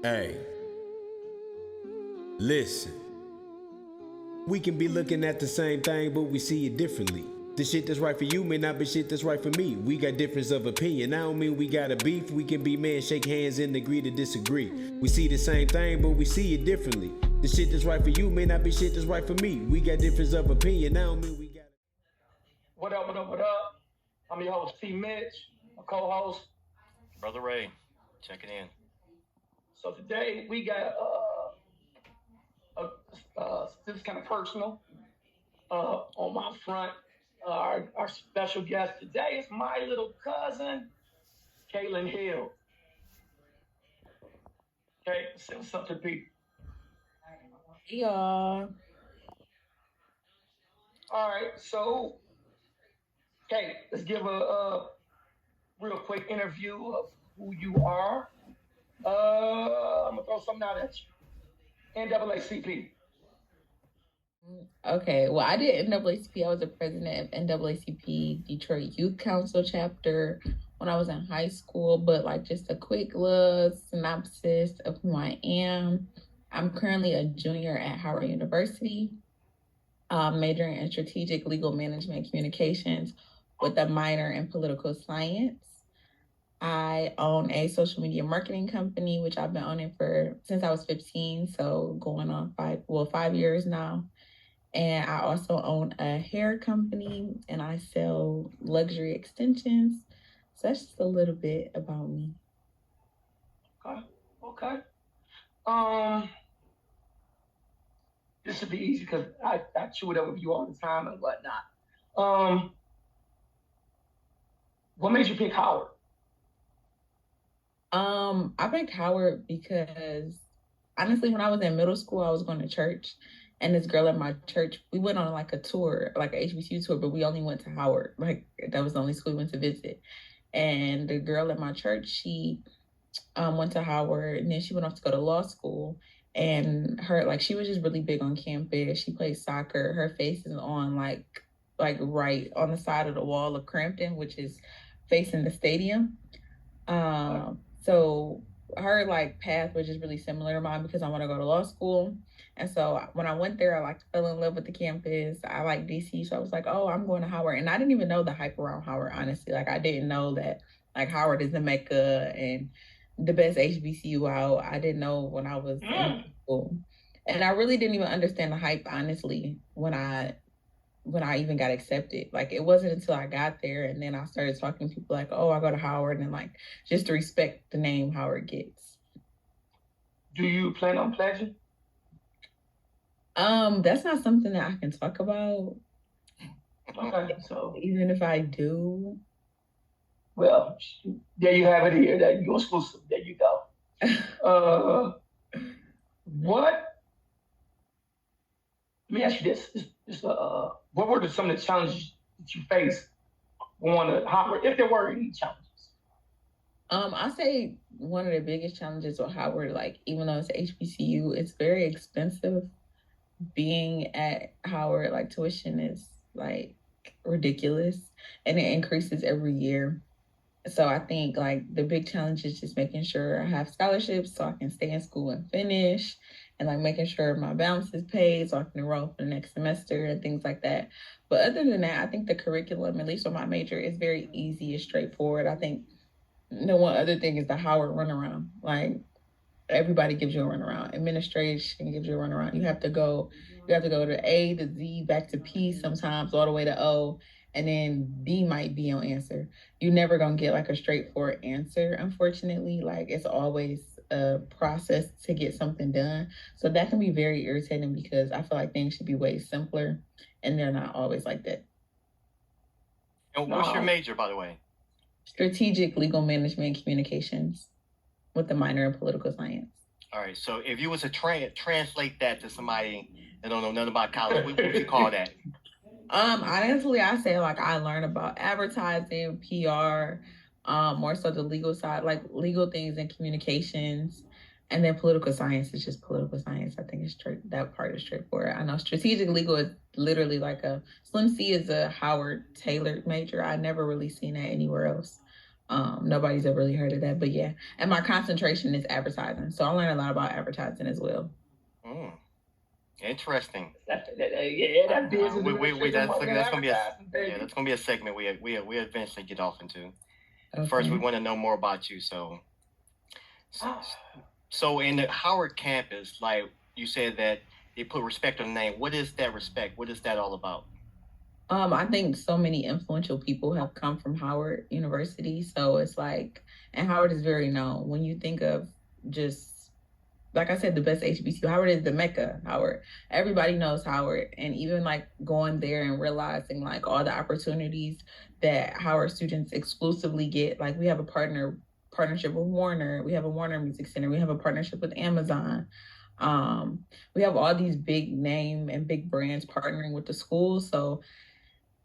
Hey, listen. We can be looking at the same thing, but we see it differently. The shit that's right for you may not be shit that's right for me. We got difference of opinion. I don't mean we got a beef. We can be men, shake hands, and agree to disagree. We see the same thing, but we see it differently. The shit that's right for you may not be shit that's right for me. We got difference of opinion. I don't mean we got. What up, what up, what up? I'm your host, T. Mitch, my co-host. Brother Ray, checking in. So today we got this is kind of personal on my front. Our special guest today is my little cousin, Kaylin Hill. Okay, say what's up to people. Yeah. All right, so okay, let's give a real quick interview of who you are. I'm gonna throw something out at you. NAACP. Okay. Well, I did NAACP. I was the president of NAACP Detroit Youth Council chapter when I was in high school. But like just a quick little synopsis of who I am. I'm currently a junior at Howard University, majoring in strategic legal management communications with a minor in political science. I own a social media marketing company, which I've been owning since I was 15, so going on 5 years now. And I also own a hair company and I sell luxury extensions. So that's just a little bit about me. Okay. This should be easy because I chew it up with you all the time and whatnot. What made you pick Howard? I picked Howard because honestly, when I was in middle school, I was going to church, and this girl at my church, we went on like a tour, like a HBCU tour, but we only went to Howard. Like that was the only school we went to visit. And the girl at my church, she went to Howard, and then she went off to go to law school. And she was just really big on campus. She played soccer. Her face is on like right on the side of the wall of Crampton, which is facing the stadium. So her like path was just really similar to mine because I want to go to law school. And so when I went there, I fell in love with the campus. I like DC. So I was like, oh, I'm going to Howard. And I didn't even know the hype around Howard, honestly. Like I didn't know that like Howard is the Mecca and the best HBCU out. I didn't know when I was in school. And I really didn't even understand the hype, honestly, when I even got accepted. Like it wasn't until I got there and then I started talking to people like, oh, I go to Howard, and like just to respect the name Howard gets. Do you plan on pledging? That's not something that I can talk about. Okay, so even if I do. Well, there you have it here. That you're exclusive. There you go. What? Let me ask you this. What were some of the challenges that you faced going to Howard, if there were any challenges? I say one of the biggest challenges with Howard, like even though it's HBCU, it's very expensive. Being at Howard, like tuition is like ridiculous, and it increases every year. So I think like the big challenge is just making sure I have scholarships so I can stay in school and finish, and like making sure my balance is paid so I can enroll for the next semester and things like that. But other than that, I think the curriculum, at least for my major, is very easy and straightforward. I think the one other thing is the Howard runaround. Like everybody gives you a runaround. Administration gives you a runaround. You have to go to A to Z back to P sometimes, all the way to O, and then D might be on answer. You're never gonna get like a straightforward answer, unfortunately. Like it's always a process to get something done. So that can be very irritating because I feel like things should be way simpler, and they're not always like that. And what's your major, by the way? Strategic legal management communications with a minor in political science. All right. So if you was to translate that to somebody that don't know nothing about college, what would you call that? Honestly, I say like I learned about advertising, PR, more so the legal side, like legal things and communications, and then political science is just political science. I think it's that part is straightforward. I know strategic legal is literally like Slim C is a Howard tailored major. I never really seen that anywhere else. Nobody's ever really heard of that, but yeah. And my concentration is advertising, so I learned a lot about advertising as well. Interesting. That business. That's gonna be that's gonna be a segment we eventually get off into. Okay. First, we want to know more about you. So in the Howard campus, like you said that they put respect on the name. What is that respect? What is that all about? I think so many influential people have come from Howard University, so it's like, and Howard is very known. When you think of just, like I said, the best HBCU, Howard is the Mecca. Howard, everybody knows Howard, and even like going there and realizing like all the opportunities that Howard students exclusively get. Like we have a partnership with Warner, we have a Warner Music Center, we have a partnership with Amazon. We have all these big name and big brands partnering with the schools. So,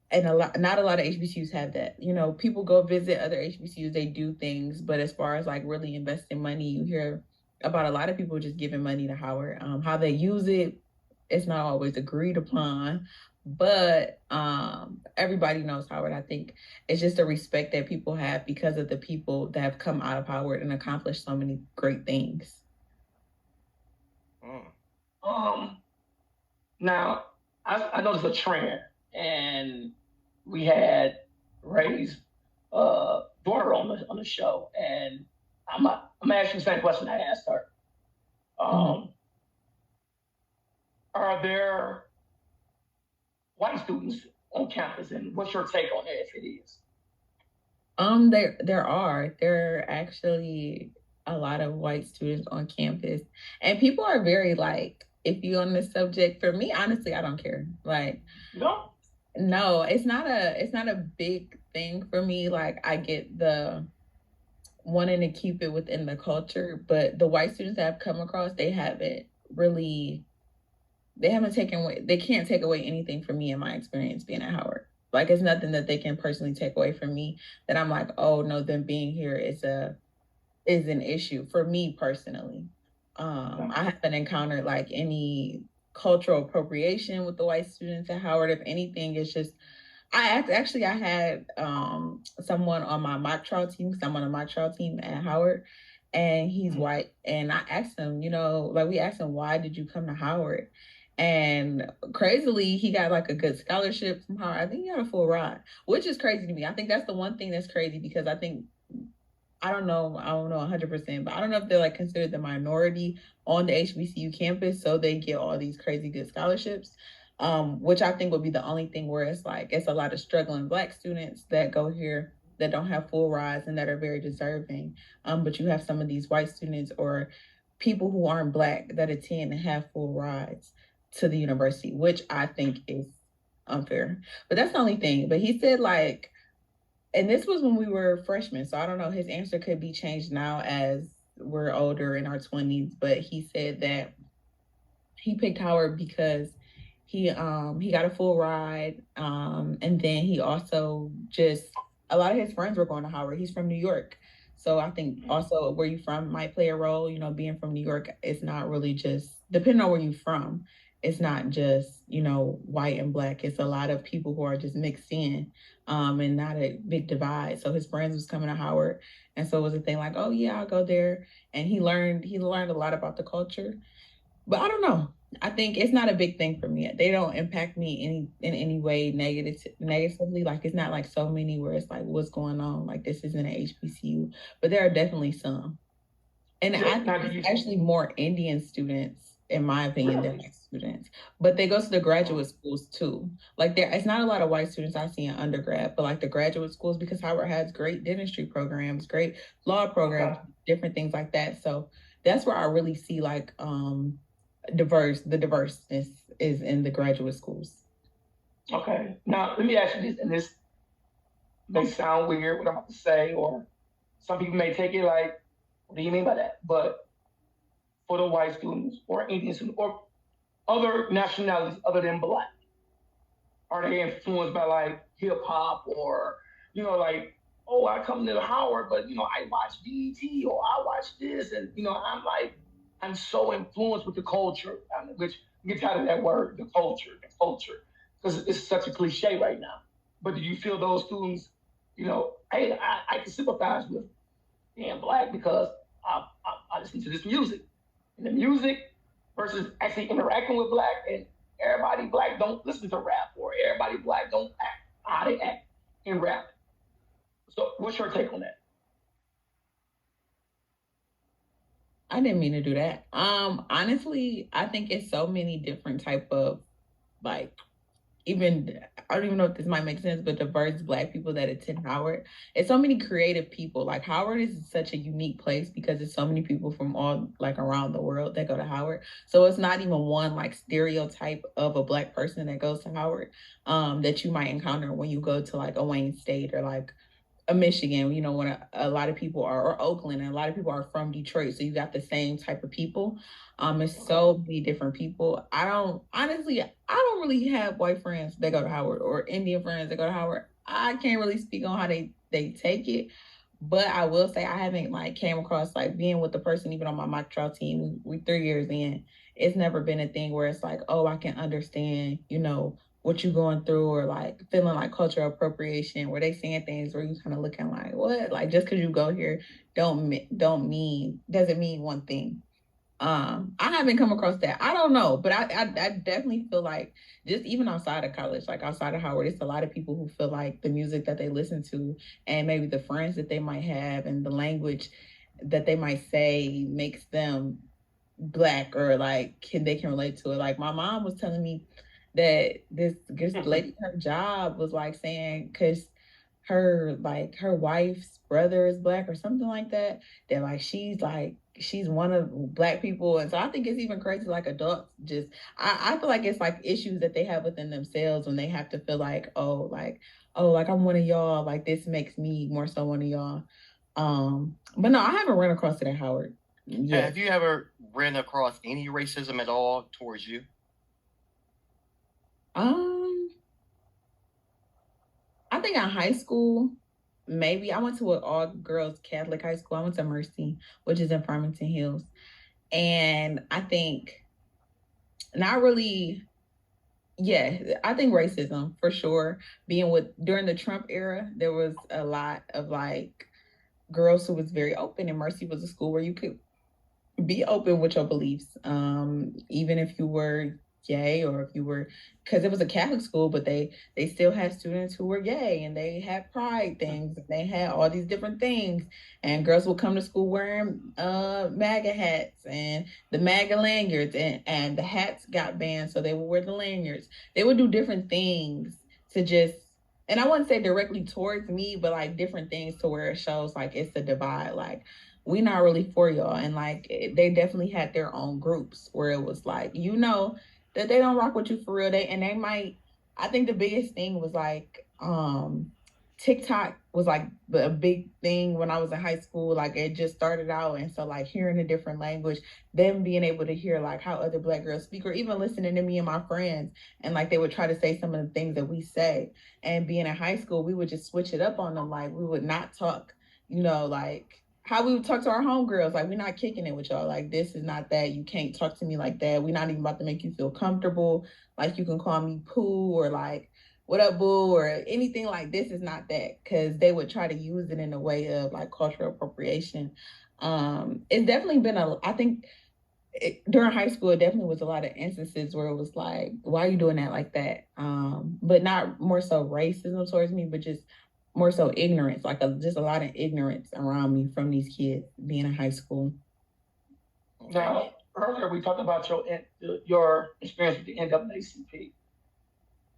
and not a lot of HBCUs have that. You know, people go visit other HBCUs, they do things, but as far as like really investing money, you hear about a lot of people just giving money to Howard. How they use it, it's not always agreed upon, but everybody knows Howard. I think it's just a respect that people have because of the people that have come out of Howard and accomplished so many great things. Now, I noticed a trend, and we had Ray's daughter on the show, and I'm asking the same question I asked her. Are there white students on campus, and what's your take on that if it is? There are actually a lot of white students on campus, and people are very like iffy on this subject. For me, honestly, I don't care. Like, no, it's not a big thing for me. Like, I get the wanting to keep it within the culture, but the white students that I've come across, they haven't taken away, they can't take away anything from me in my experience being at Howard. Like, it's nothing that they can personally take away from me that I'm like, oh no, them being here is an issue for me personally. I haven't encountered like any cultural appropriation with the white students at Howard. If anything, it's just, I had someone on my mock trial team, because I'm on a mock trial team at Howard, and he's white. And I asked him, we asked him, why did you come to Howard? And crazily, he got like a good scholarship from Howard. I think he got a full ride, which is crazy to me. I think that's the one thing that's crazy, because I don't know 100%, but I don't know if they're like considered the minority on the HBCU campus, so they get all these crazy good scholarships. Which I think would be the only thing where it's like, it's a lot of struggling Black students that go here that don't have full rides and that are very deserving. But you have some of these white students or people who aren't Black that attend and have full rides to the university, which I think is unfair. But that's the only thing. But he said like, and this was when we were freshmen, so I don't know, his answer could be changed now as we're older in our 20s, but he said that he picked Howard because he got a full ride, and then he also just, a lot of his friends were going to Howard. He's from New York, so I think also where you're from might play a role. Being from New York, it's not really just, depending on where you're from, it's not just, white and Black. It's a lot of people who are just mixed in, and not a big divide. So his friends was coming to Howard, and so it was a thing like, oh yeah, I'll go there. And he learned a lot about the culture. But I don't know. I think it's not a big thing for me. They don't impact me in any way negatively. Like, it's not like so many where it's like, what's going on? Like, this isn't an HBCU. But there are definitely some. And I think it's actually more Indian students, in my opinion, than white students. But they go to the graduate schools too. Like, it's not a lot of white students I see in undergrad, but like the graduate schools, because Howard has great dentistry programs, great law programs, different things like that. So that's where I really see like the diverseness is in the graduate schools. Okay. Now let me ask you this, and this may sound weird what I'm about to say, or some people may take it like, what do you mean by that? But for the white students or Indian students or other nationalities other than Black, are they influenced by like hip hop or, like, oh, I come to Howard, but I watch BET or I watch this, and I'm so influenced with the culture, which you get tired of that word, the culture, because it's such a cliche right now. But do you feel those students, I can sympathize with being black because I listen to this music. And the music versus actually interacting with black, and everybody black don't listen to rap, or everybody black don't act how they act in rap. So what's your take on that? I didn't mean to do that. Honestly, I think it's so many different type of, like, even, I don't even know if this might make sense, but diverse Black people that attend Howard. It's so many creative people. Like, Howard is such a unique place because there's so many people from all, like, around the world that go to Howard. So it's not even one, like, stereotype of a Black person that goes to Howard that you might encounter when you go to, like, a Wayne State or, like, a Michigan, you know, when a lot of people are, or Oakland, and a lot of people are from Detroit. So you got the same type of people. It's so many different people. I don't really have white friends that go to Howard or Indian friends that go to Howard. I can't really speak on how they take it. But I will say I haven't, like, came across, like, being with the person even on my mock trial team. We 3 years in. It's never been a thing where it's like, oh, I can understand, you know, what you're going through, or, like, feeling like cultural appropriation, where they saying things where you kind of looking like, what? Like, just because you go here doesn't mean one thing. I haven't come across that. I don't know, but I definitely feel like, just even outside of college, like outside of Howard, it's a lot of people who feel like the music that they listen to, and maybe the friends that they might have, and the language that they might say makes them Black, or like they can relate to it. Like, my mom was telling me that this lady, her job was, like, saying, because her wife's brother is Black or something like that, that, like, she's one of Black people. And so I think it's even crazy, like, adults just, I feel like it's like issues that they have within themselves when they have to feel like, oh, I'm one of y'all, like, this makes me more so one of y'all. But no, I haven't run across it at Howard. Yeah. Have you ever ran across any racism at all towards you? I think in high school, maybe. I went to an all-girls Catholic high school. I went to Mercy, which is in Farmington Hills. And I think not really, yeah, I think racism for sure. During the Trump era, there was a lot of, like, girls who was very open, and Mercy was a school where you could be open with your beliefs, even if you were gay, or if you were, because it was a Catholic school, but they still had students who were gay, and they had pride things, and they had all these different things, and girls would come to school wearing MAGA hats and the MAGA lanyards, and the hats got banned, so they would wear the lanyards. They would do different things to just, and I wouldn't say directly towards me, but, like, different things to where it shows, like, it's a divide, like, we not really for y'all. And, like, they definitely had their own groups where it was like, you know, that they don't rock with you for real. They might, I think the biggest thing was, like, TikTok was, like, a big thing when I was in high school. Like, it just started out. And so, like, hearing a different language, them being able to hear, like, how other Black girls speak, or even listening to me and my friends, and, like, they would try to say some of the things that we say. And being in high school, we would just switch it up on them. Like, we would not talk, you know, like how we would talk to our homegirls. Like, we're not kicking it with y'all. Like, this is not that. You can't talk to me like that. We're not even about to make you feel comfortable. Like, you can call me Pooh, or, like, what up, boo, or anything. Like, this is not that, because they would try to use it in a way of, like, cultural appropriation. It's definitely been I think during high school, it definitely was a lot of instances where it was like, why are you doing that like that? But not more so racism towards me, but just more so ignorance, like just a lot of ignorance around me from these kids being in high school. Now, earlier we talked about your experience with the NAACP.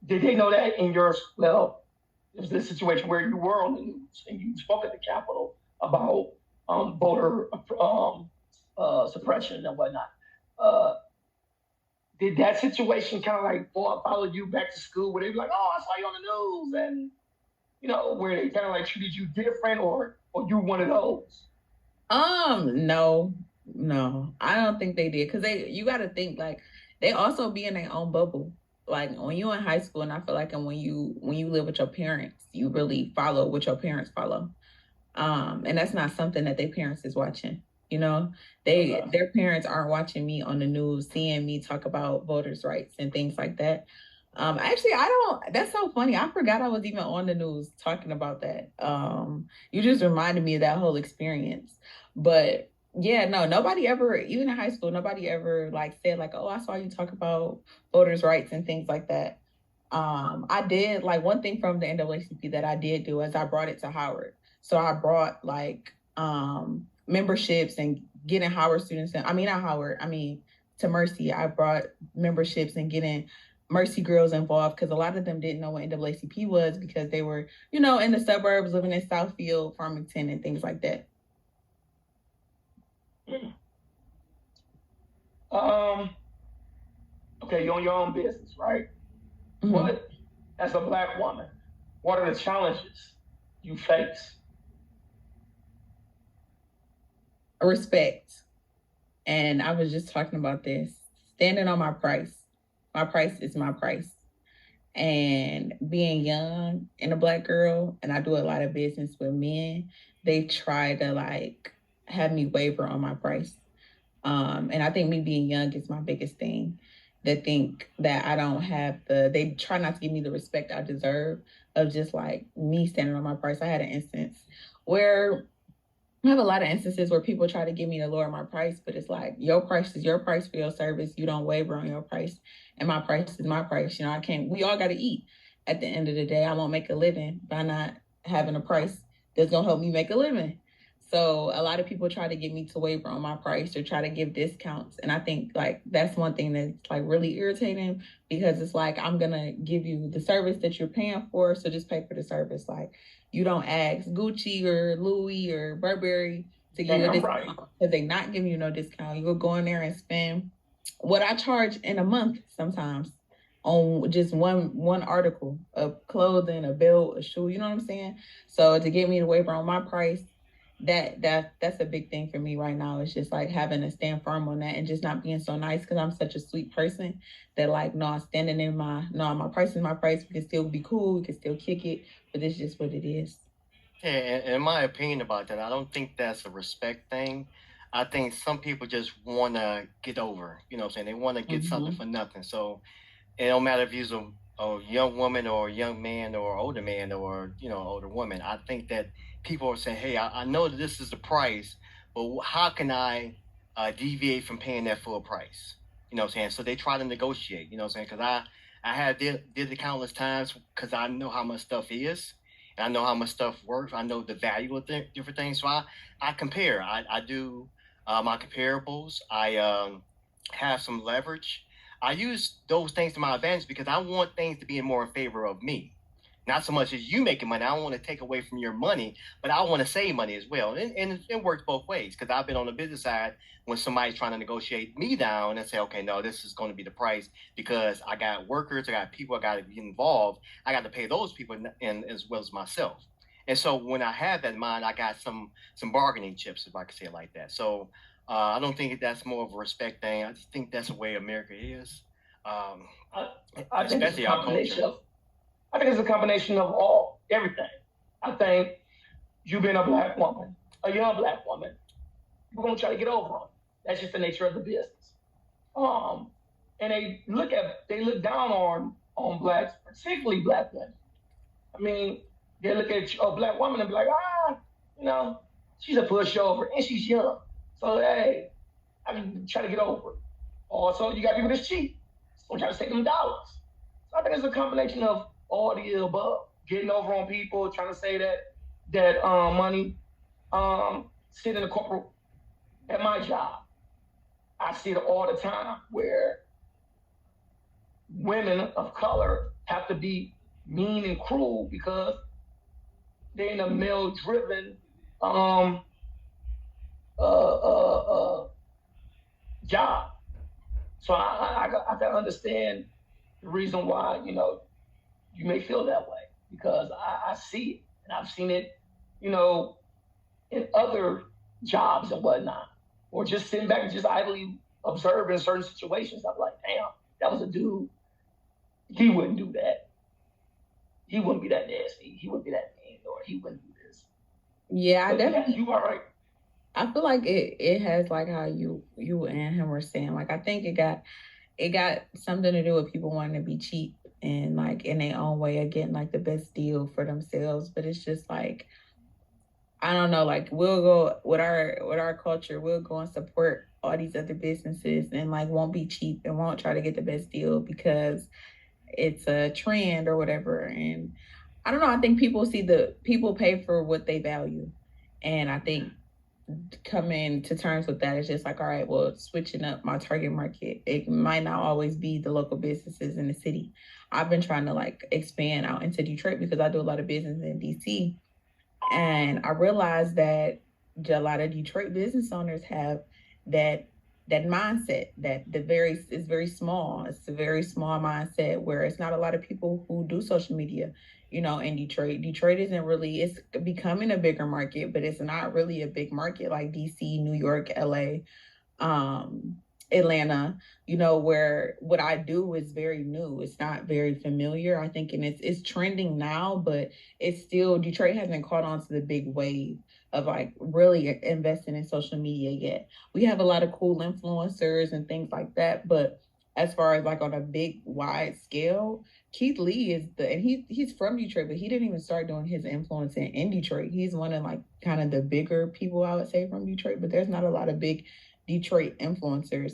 Did they know that in your, well, it was this situation where you were on the news and you spoke at the Capitol about voter suppression and whatnot. Did that situation kind of like follow you back to school, where they be like, oh, I saw you on the news, and, you know, where they kind of like treated you different, or you one of those? No, I don't think they did. Cause you got to think, like, they also be in their own bubble. Like, when you're in high school, and I feel like, and when you live with your parents, you really follow what your parents follow. And that's not something that their parents is watching. You know, their parents aren't watching me on the news, seeing me talk about voters' rights and things like that. Actually, I don't. That's so funny. I forgot I was even on the news talking about that. You just reminded me of that whole experience. But yeah, no, nobody ever, even in high school, nobody ever like said like, "Oh, I saw you talk about voters' rights and things like that." I did like one thing from the NAACP that I did do is I brought it to Howard. So I brought like memberships and getting Howard students. I mean, not Howard. I mean, to Mercy, I brought memberships and getting Mercy girls involved because a lot of them didn't know what NAACP was because they were, you know, in the suburbs, living in Southfield, Farmington, and things like that. Okay, you own your own business, right? Mm-hmm. What, as a Black woman, what are the challenges you face? Respect. And I was just talking about this, standing on my price. My price is my price. And being young and a Black girl, and I do a lot of business with men, they try to like have me waver on my price. And I think me being young is my biggest thing. They think that I don't have they try not to give me the respect I deserve of just like me standing on my price. I had an instance where I have a lot of instances where people try to get me to lower my price, but it's like, your price is your price for your service. You don't waver on your price. And my price is my price. You know, we all got to eat. At the end of the day, I won't make a living by not having a price that's going to help me make a living. So a lot of people try to get me to waver on my price or try to give discounts. And I think like that's one thing that's like really irritating because it's like, I'm going to give you the service that you're paying for. So just pay for the service. Like you don't ask Gucci or Louis or Burberry to give you a discount because they're not giving you no discount. You will go in there and spend what I charge in a month sometimes on just one article of clothing, a belt, a shoe, you know what I'm saying? So to get me to waver on my price, that's a big thing for me right now. It's just like having to stand firm on that and just not being so nice because I'm such a sweet person that like, no, I'm standing in my price is my price. We can still be cool. We can still kick it, but it's just what it is. Yeah, and in my opinion about that, I don't think that's a respect thing. I think some people just want to get over, you know what I'm saying? They want to get something for nothing. So it don't matter if you're a young woman or a young man or older man or, you know, older woman. I think that people are saying, hey, I know that this is the price, but how can I deviate from paying that full price? You know what I'm saying? So they try to negotiate, you know what I'm saying? Because I had did it countless times because I know how much stuff is. And I know how much stuff works. I know the value of different things. So I compare. I do my comparables. I have some leverage. I use those things to my advantage because I want things to be more in favor of me. Not so much as you making money. I don't want to take away from your money, but I want to save money as well. And it works both ways because I've been on the business side when somebody's trying to negotiate me down and say, okay, no, this is going to be the price because I got workers, I got people, I got to get involved. I got to pay those people and as well as myself. And so when I have that in mind, I got some bargaining chips, if I could say it like that. So I don't think that's more of a respect thing. I just think that's the way America is. I think especially our culture. I think it's a combination of everything. I think you being a Black woman, a young Black woman, people gonna try to get over them. That's just the nature of the business. And they look down on Blacks, particularly Black women. I mean, they look at a Black woman and be like, you know, she's a pushover and she's young. So hey, I mean, try to get over it. Also, you got people that's cheap. So try to take them dollars. So I think it's a combination of all the above, getting over on people, trying to say that money, sit in the corporate at my job. I see it all the time where women of color have to be mean and cruel because they're in a male-driven job. So I can understand the reason why, you know, you may feel that way because I see it and I've seen it, you know, in other jobs and whatnot, or just sitting back and just idly observing certain situations. I'm like, damn, that was a dude. He wouldn't do that. He wouldn't be that nasty. He wouldn't be that mean, or he wouldn't do this. Yeah, I definitely. Yeah, you are right. I feel like it has like how you and him were saying. Like I think it got something to do with people wanting to be cheap and like in their own way of getting like the best deal for themselves. But it's just like, I don't know, like we'll go with our culture, we'll go and support all these other businesses and like won't be cheap and won't try to get the best deal because it's a trend or whatever. And I don't know, I think people pay for what they value. And I think coming to terms with that is just like, all right, well, switching up my target market. It might not always be the local businesses in the city. I've been trying to like expand out into Detroit because I do a lot of business in DC. And I realized that a lot of Detroit business owners have that mindset that is very small. It's a very small mindset where it's not a lot of people who do social media, in Detroit. Detroit isn't really, it's becoming a bigger market, but it's not really a big market like DC, New York, LA, Atlanta, where what I do is very new. It's not very familiar, I think, and it's trending now, but it's still, Detroit hasn't caught on to the big wave of like really investing in social media yet. We have a lot of cool influencers and things like that, but as far as like on a big wide scale, Keith Lee and he's from Detroit, but he didn't even start doing his influencing in Detroit. He's one of like kind of the bigger people, I would say, from Detroit, but there's not a lot of big Detroit influencers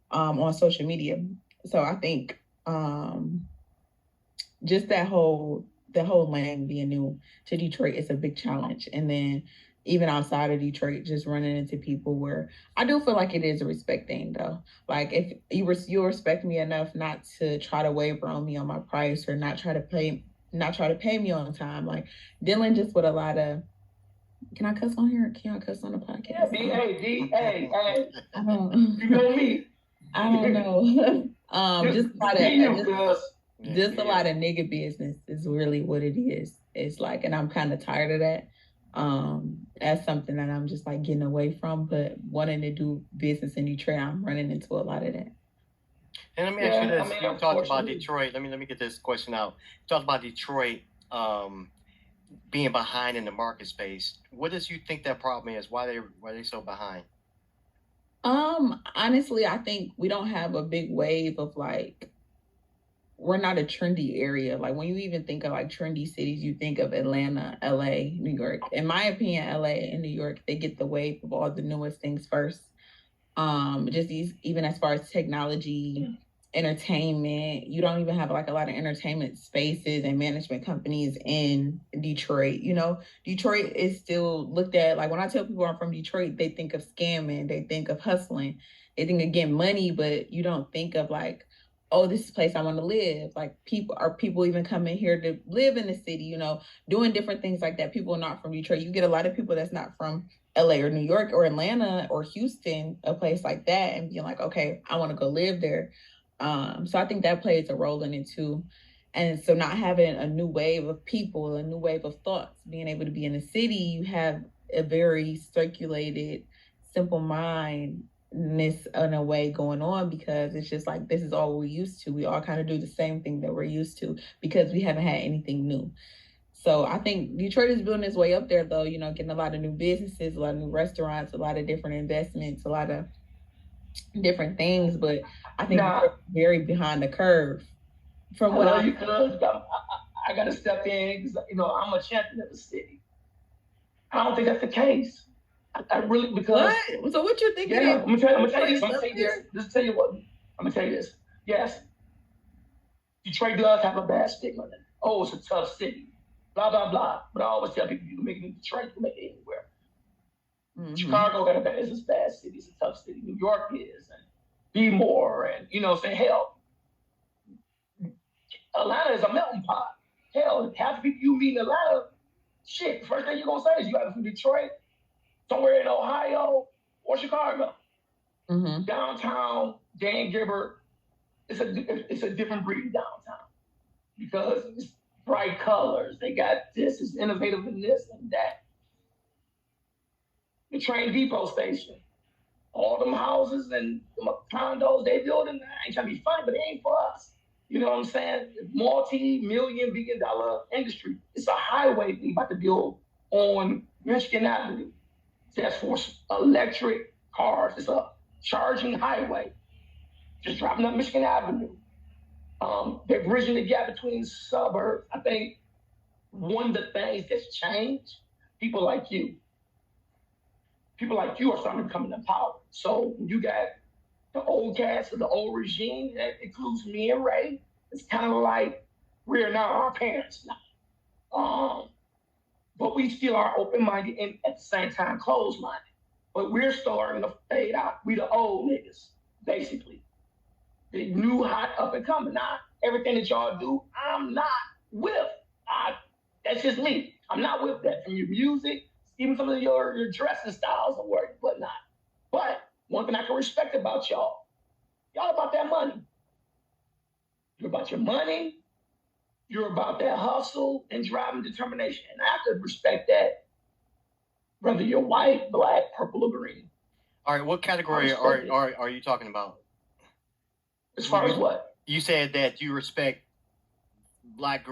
on social media. So I think just the whole lane being new to Detroit is a big challenge. And then even outside of Detroit, just running into people where I do feel like it is a respect thing though. Like if you respect me enough not to try to waver on me on my price or not try to pay me on time. Like dealing just with a lot of, can I cuss on here? Can I cuss on the podcast? Yeah, hey. You know me. I don't know. Just a lot of nigga business is really what it is. It's like, and I'm kind of tired of that. That's something that I'm just like getting away from, but wanting to do business in Detroit, I'm running into a lot of that. And let me ask you this: you talked about Detroit. Let me get this question out. You talked about Detroit being behind in the market space. What does you think that problem is? Why they so behind? Honestly, I think we don't have a big wave of like, we're not a trendy area. Like when you even think of like trendy cities, you think of Atlanta, LA, New York. In my opinion, LA and New York, they get the wave of all the newest things first. Even as far as technology, entertainment, you don't even have like a lot of entertainment spaces and management companies in Detroit. Detroit is still looked at, like when I tell people I'm from Detroit, they think of scamming, they think of hustling, they think of getting money, but you don't think of like, oh, this is a place I want to live. Like people even coming here to live in the city, doing different things like that. People are not from Detroit. You get a lot of people that's not from LA or New York or Atlanta or Houston, a place like that, and being like, okay, I want to go live there. So I think that plays a role in it too. And so not having a new wave of people, a new wave of thoughts, being able to be in the city, you have a very circulated, simple mindness in a way going on, because it's just like, this is all we're used to. We all kind of do the same thing that we're used to because we haven't had anything new. So I think Detroit is building its way up there though, getting a lot of new businesses, a lot of new restaurants, a lot of different investments, a lot of different things, but I think we're very behind the curve. From what I got to step in because I'm a champion of the city. I don't think that's the case. I really, because what? So what you're thinking? Yeah, I'm gonna tell you this. I'm gonna tell you this. Just tell you what. I'm gonna tell you this. Yes, Detroit does have a bad stigma. Oh, it's a tough city. Blah blah blah. But I always tell people, you can make it in Detroit, you can make it anywhere. Mm-hmm. Chicago got it's a bad city. It's a tough city. New York is, and B-more, and hell, Atlanta is a melting pot. Hell, half the people you meet in Atlanta, shit, the first thing you're gonna say is you either from Detroit, somewhere in Ohio, or Chicago. Mm-hmm. Downtown, Dan Gilbert, it's a different breed downtown because it's bright colors. They got this, it's innovative in this and that. The train depot station, all them houses and condos they building, I ain't trying to be funny, but it ain't for us. You know what I'm saying? Multi-million billion dollar industry. It's a highway they about to build on Michigan Avenue. That's for electric cars. It's a charging highway. Just driving up Michigan Avenue. They're bridging the gap between suburbs. I think one of the things that's changed, people like you are starting to come into power. So you got the old cast of the old regime that includes me and Ray. It's kind of like we're now our parents now. But we still are open-minded and at the same time closed-minded. But we're starting to fade out. We the old niggas, basically. The new hot up and coming. Now, everything that y'all do, I'm not with. That's just me. I'm not with that. From your music, even some of your dressing styles and whatnot. But one thing I can respect about y'all about that money. You're about your money. You're about that hustle and drive and determination. And I could respect that, whether you're white, black, purple, or green. All right, what category are you talking about? As far as what? You said that you respect that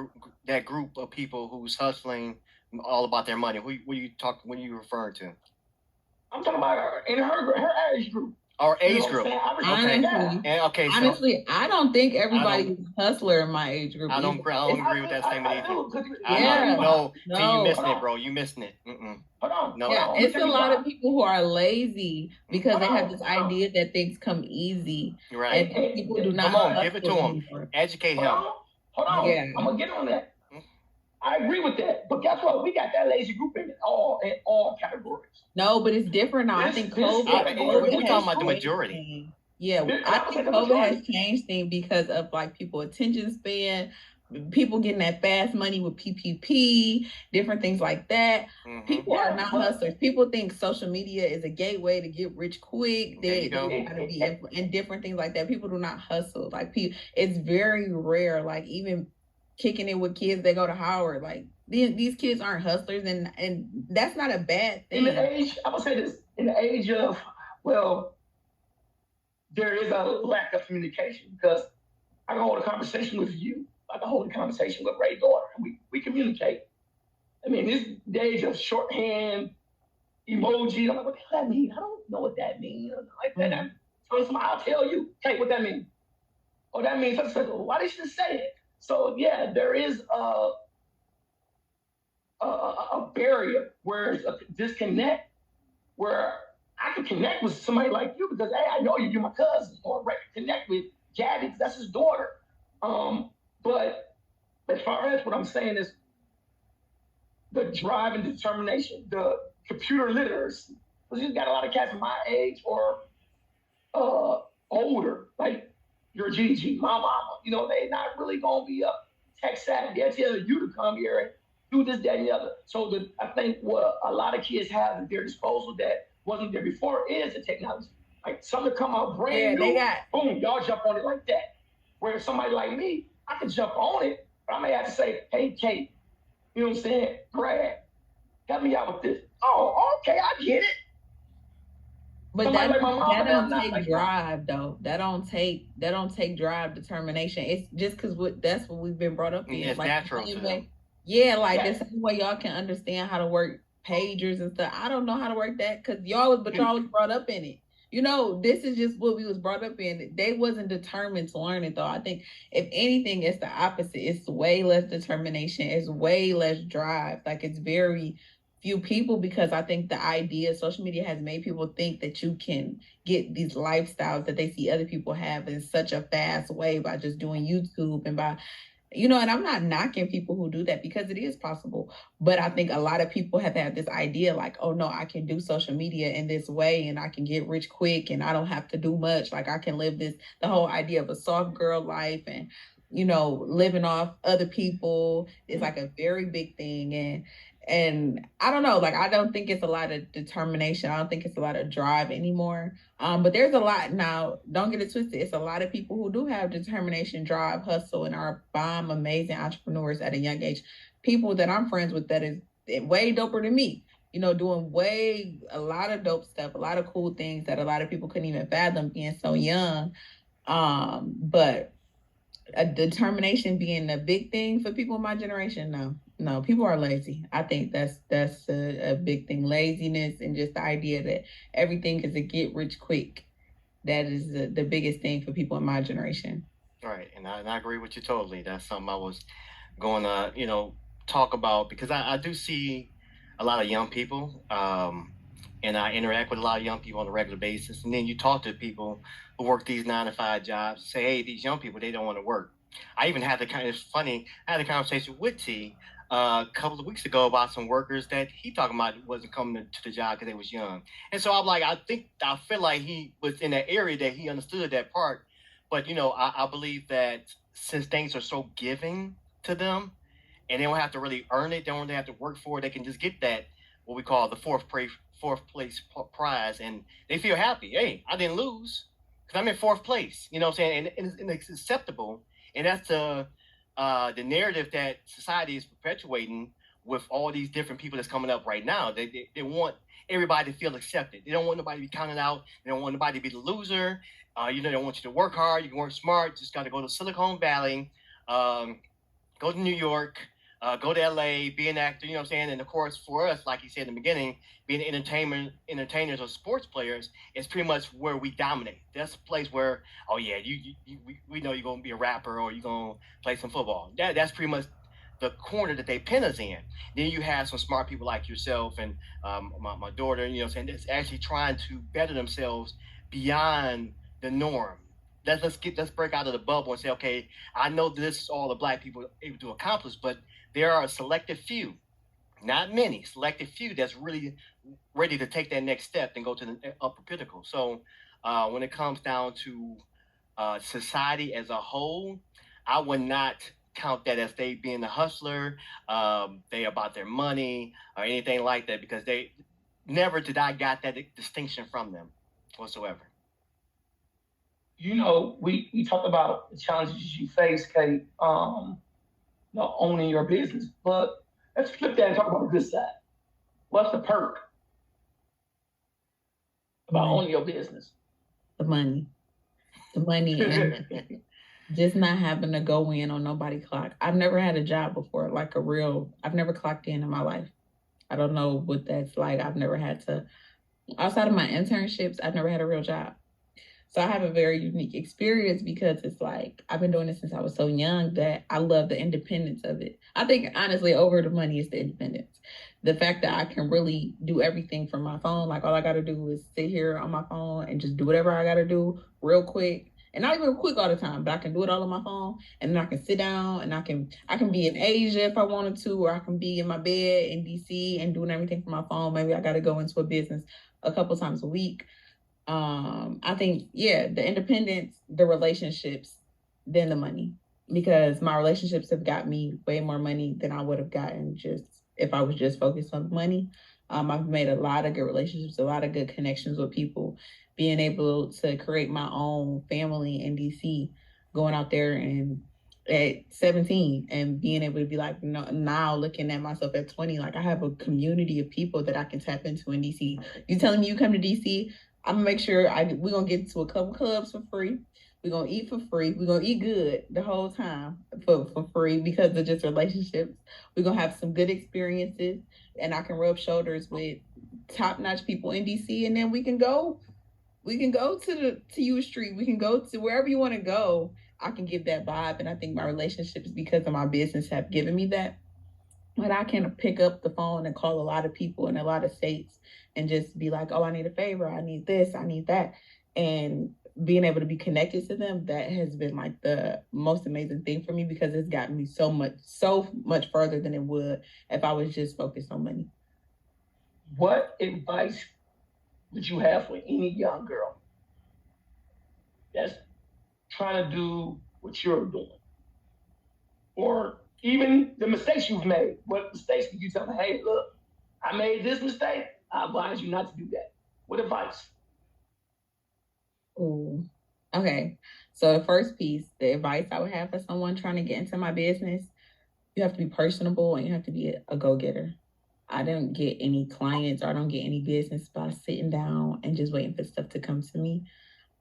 group of people who's hustling all about their money. What are you referring to? I'm talking about her in her age group. Our age group. Honestly, I don't think everybody's a hustler in my age group. I don't agree with that statement either. Yeah. No, you missing it, bro. You missing it. Hold on. No. Yeah, it's a lot of people who are lazy because they have this idea that things come easy. Right. And people do not. Come on, give it to him. Educate him. Hold on. Yeah. I'm gonna get on that. I agree with that, but guess what? We got that lazy group in all categories. No, but it's different now. I think COVID. We're talking about the majority. Yeah, I think COVID has changed things because of like people attention span, people getting that fast money with PPP, different things like that. Mm-hmm. People are not hustlers. People think social media is a gateway to get rich quick. They gotta be and different things like that. People do not hustle. Like it's very rare. Like even kicking it with kids that go to Howard, like these kids aren't hustlers, and that's not a bad thing. In the age, I would say this, in the age of, well, there is a lack of communication, because I can hold a conversation with you, I can hold a conversation with Ray's daughter, and we communicate. I mean, this days of shorthand emoji, I'm like, what the hell that mean? I don't know what that means. Like that. So I'll tell you, hey, what that mean? Oh, that means, why did you say it? So yeah, there is a barrier where it's a disconnect, where I can connect with somebody like you because, hey, I know you, you're my cousin, or connect with Gabby because that's his daughter. But as far as what I'm saying is the drive and determination, the computer literacy, because you got a lot of cats my age or older, like your Gigi, my mama, you know, they not really gonna be up tech savvy. They'll tell you to come here and do this, that, and the other. So I think what a lot of kids have at their disposal that wasn't there before is the technology. Like something come out brand new, boom, y'all jump on it like that. Whereas somebody like me, I can jump on it, but I may have to say, hey, Kate, you know what I'm saying? Brad, help me out with this. Oh, okay, I get it. But that don't take drive though. That don't take drive, determination. It's just because that's what we've been brought up in. It's like natural. The same way y'all can understand how to work pagers and stuff. I don't know how to work that because y'all was brought up in it. You know, this is just what we was brought up in. They wasn't determined to learn it though. I think if anything, it's the opposite. It's way less determination. It's way less drive. Like it's very few people, because I think the idea social media has made people think that you can get these lifestyles that they see other people have in such a fast way by just doing YouTube and by, you know, and I'm not knocking people who do that because it is possible. But I think a lot of people have had this idea like, oh no, I can do social media in this way and I can get rich quick and I don't have to do much. Like I can live the whole idea of a soft girl life and, you know, living off other people is like a very big thing. And I don't know, like, I don't think it's a lot of determination. I don't think it's a lot of drive anymore. But there's a lot now, don't get it twisted. It's a lot of people who do have determination, drive, hustle, and are bomb, amazing entrepreneurs at a young age. People that I'm friends with that is way doper than me, you know, doing a lot of dope stuff, a lot of cool things that a lot of people couldn't even fathom being so young. But a determination being a big thing for people in my generation, no, people are lazy. I think that's a big thing. Laziness and just the idea that everything is a get rich quick. That is the biggest thing for people in my generation. Right, and I agree with you totally. That's something I was going to, talk about because I do see a lot of young people, and I interact with a lot of young people on a regular basis. And then you talk to people who work these 9 to 5 jobs, say, hey, these young people, they don't want to work. I even had the kind it's funny, I had a conversation with T a couple of weeks ago about some workers that he talking about wasn't coming to the job because they was young. And so I'm like, I feel like he was in that area that he understood that part. But I believe that since things are so giving to them, and they don't have to really earn it. They don't really have to work for it. They can just get that what we call the fourth place prize, and they feel happy. Hey, I didn't lose because I'm in fourth place. You know what I'm saying? And it's acceptable, and that's the narrative that society is perpetuating with all these different people that's coming up right now. They want everybody to feel accepted. They don't want nobody to be counted out. They don't want nobody to be the loser. They want you to work hard. You can work smart. Just got to go to Silicon Valley. Um, Go to New York, go to LA, be an actor, you know what I'm saying? And of course, for us, like you said in the beginning, being entertainers or sports players is pretty much where we dominate. That's a place where, oh yeah, we know you're gonna be a rapper or you're gonna play some football. That's pretty much the corner that they pin us in. Then you have some smart people like yourself and my daughter, you know what I'm saying, that's actually trying to better themselves beyond the norm. Let's break out of the bubble and say, okay, I know this is all the black people are able to accomplish, but there are a selective few, not many, selective few that's really ready to take that next step and go to the upper pinnacle. So when it comes down to society as a whole, I would not count that as they being a hustler, they about their money or anything like that, because they never did I got that distinction from them whatsoever. We talked about the challenges you face, Kate, owning your business. But let's flip that and talk about the good side. What's the perk about Money. owning your business? The money. The money and just not having to go in on nobody clock. I've never had a job before, like I've never clocked in my life. I don't know what that's like. I've never had to, outside of my internships, I've never had a real job. So I have a very unique experience because it's like I've been doing this since I was so young that I love the independence of it. I think honestly, over the money is the independence. The fact that I can really do everything from my phone. Like all I got to do is sit here on my phone and just do whatever I got to do real quick. And not even quick all the time, but I can do it all on my phone. And then I can sit down and I can be in Asia if I wanted to, or I can be in my bed in DC and doing everything from my phone. Maybe I got to go into a business a couple times a week. I think, yeah, the independence, the relationships, then the money, because my relationships have got me way more money than I would have gotten just if I was just focused on the money. I've made a lot of good relationships, a lot of good connections with people, being able to create my own family in DC, going out there and at 17 and being able to be like, now looking at myself at 20, like I have a community of people that I can tap into in DC. You telling me you come to DC, I'm gonna make sure we're gonna get to a couple clubs for free. We're gonna eat for free. We're gonna eat good the whole time for free because of just relationships. We're gonna have some good experiences, and I can rub shoulders with top-notch people in DC, and then we can go to U Street. We can go to wherever you want to go. I can give that vibe, and I think my relationships, because of my business, have given me that. But I can pick up the phone and call a lot of people in a lot of states and just be like, oh, I need a favor. I need this. I need that. And being able to be connected to them, that has been like the most amazing thing for me because it's gotten me so much further than it would if I was just focused on money. What advice would you have for any young girl that's trying to do what you're doing? Or even the mistakes you've made. What mistakes did you tell them, hey, look, I made this mistake. I advise you not to do that. What advice? Ooh. Okay. So the first piece, the advice I would have for someone trying to get into my business, you have to be personable and you have to be a go-getter. I don't get any clients or I don't get any business by sitting down and just waiting for stuff to come to me.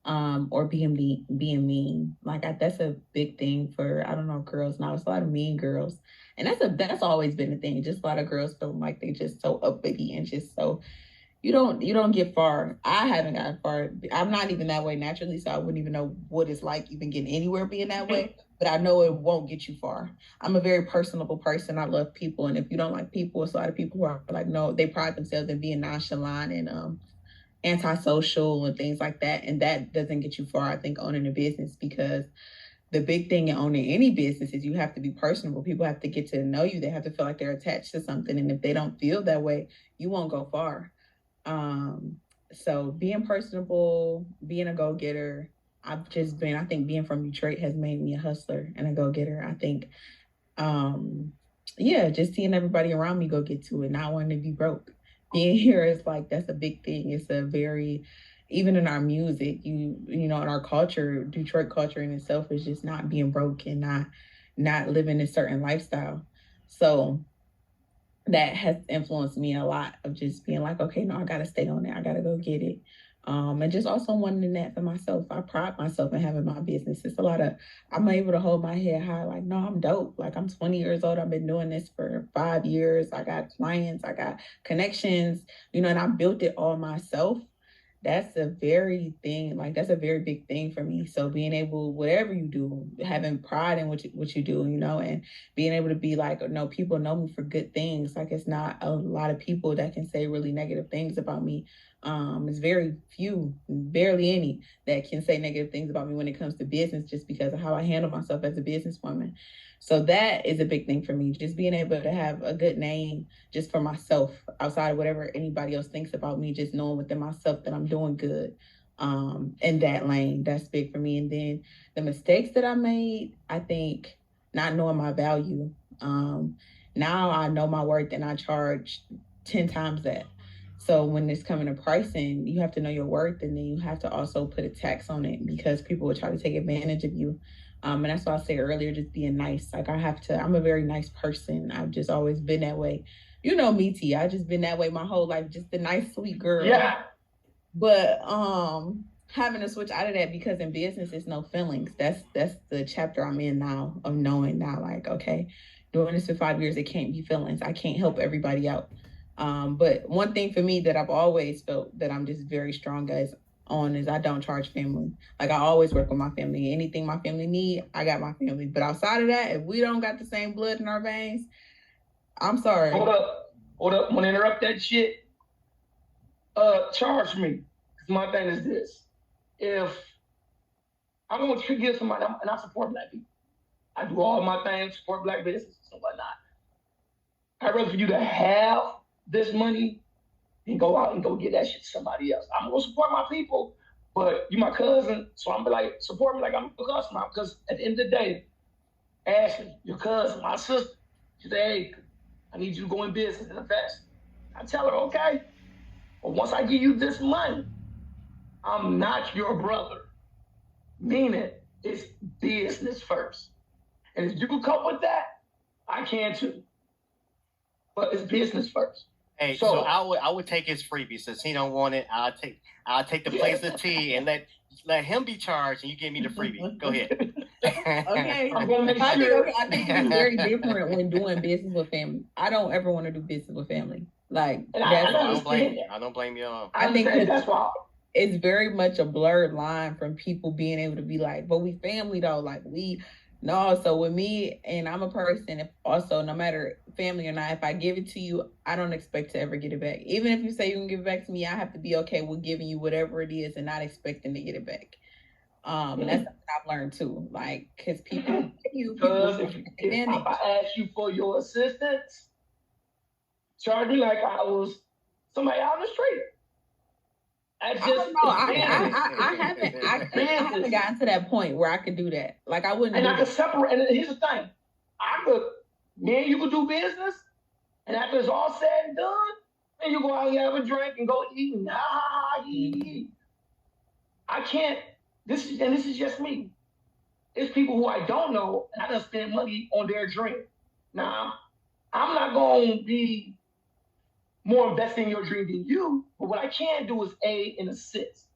Or being mean. Like that's a big thing for, I don't know, girls now. It's a lot of mean girls. And that's always been a thing. Just a lot of girls feeling like they just so uppity and just so you don't get far. I haven't gotten far. I'm not even that way naturally, so I wouldn't even know what it's like even getting anywhere being that way. But I know it won't get you far. I'm a very personable person. I love people, and if you don't like people, it's a lot of people who are like, no, they pride themselves in being nonchalant and antisocial and things like that, and that doesn't get you far. I think owning a business, because the big thing in owning any business is you have to be personable. People have to get to know you. They have to feel like they're attached to something, and if they don't feel that way, you won't go far. So being personable, being a go-getter. I think being from Detroit has made me a hustler and a go-getter. I think, yeah, just seeing everybody around me go get to it, not wanting to be broke. Being here is like, that's a big thing. It's a very, even in our music, you know, in our culture, Detroit culture in itself is just not being broke and not living a certain lifestyle. So that has influenced me a lot of just being like, okay, no, I gotta stay on it. I gotta go get it. And just also wanting that for myself. I pride myself in having my business. It's a lot of, I'm able to hold my head high. Like, no, I'm dope. Like, I'm 20 years old. I've been doing this for 5 years. I got clients, I got connections, you know, and I built it all myself. That's a very big thing for me. So being able, whatever you do, having pride in what you do, you know, and being able to be like, no, people know me for good things. Like, it's not a lot of people that can say really negative things about me. It's very few, barely any, that can say negative things about me when it comes to business, just because of how I handle myself as a businesswoman. So that is a big thing for me, just being able to have a good name just for myself, outside of whatever anybody else thinks about me, just knowing within myself that I'm doing good in that lane. That's big for me. And then the mistakes that I made, I think not knowing my value. Now I know my worth and I charge 10 times that. So when it's coming to pricing, you have to know your worth, and then you have to also put a tax on it, because people will try to take advantage of you. And that's why I said earlier, just being nice. Like, I'm a very nice person. I've just always been that way. You know me, T. I just been that way my whole life, just a nice, sweet girl. Yeah. But having to switch out of that, because in business it's no feelings. That's the chapter I'm in now, of knowing now, like, okay, doing this for 5 years, it can't be feelings. I can't help everybody out. But one thing for me that I've always felt that I'm just very strong is I don't charge family. Like, I always work with my family. Anything my family need, I got my family. But outside of that, if we don't got the same blood in our veins, I'm sorry. Hold up. I'm gonna interrupt that shit. Charge me. My thing is this: if I want to give somebody, and I support Black people, I do all my things, support Black businesses and whatnot. I'd rather for you to have this money and go out and go get that shit to somebody else. I'm gonna support my people, but you my cousin, so I'm like, support me like I'm your cousin now. Because at the end of the day, Ashley, your cousin, my sister, she say, hey, I need you to go in business and invest. I tell her, okay, but once I give you this money, I'm not your brother. Meaning, it's business first. And if you can cope with that, I can too. But it's business first. Hey, so I would take his freebie since he don't want it. I'll take the place of tea and let him be charged, and you give me the freebie. Go ahead. Okay. I'm gonna make sure. I think it's very different when doing business with family. I don't ever want to do business with family. Like, I don't blame you. I don't blame you at all. I think that's why it's very much a blurred line from people being able to be like, but we family though. Like, no, so with me, and I'm a person, if also, no matter family or not, if I give it to you, I don't expect to ever get it back. Even if you say you can give it back to me, I have to be okay with giving you whatever it is and not expecting to get it back. And that's something I've learned too. Like, because people, if I ask you for your assistance, charge me like I was somebody out on the street. I haven't gotten to that point where I could do that. Like, I wouldn't. And I could separate. And here's the thing: me and you could do business, and after it's all said and done, then you go out and have a drink and go eat and I can't. This is just me. It's people who I don't know, and I done spend money on their drink. Now, I'm not gonna be more invested in your dream than you, but what I can do is aid and assist.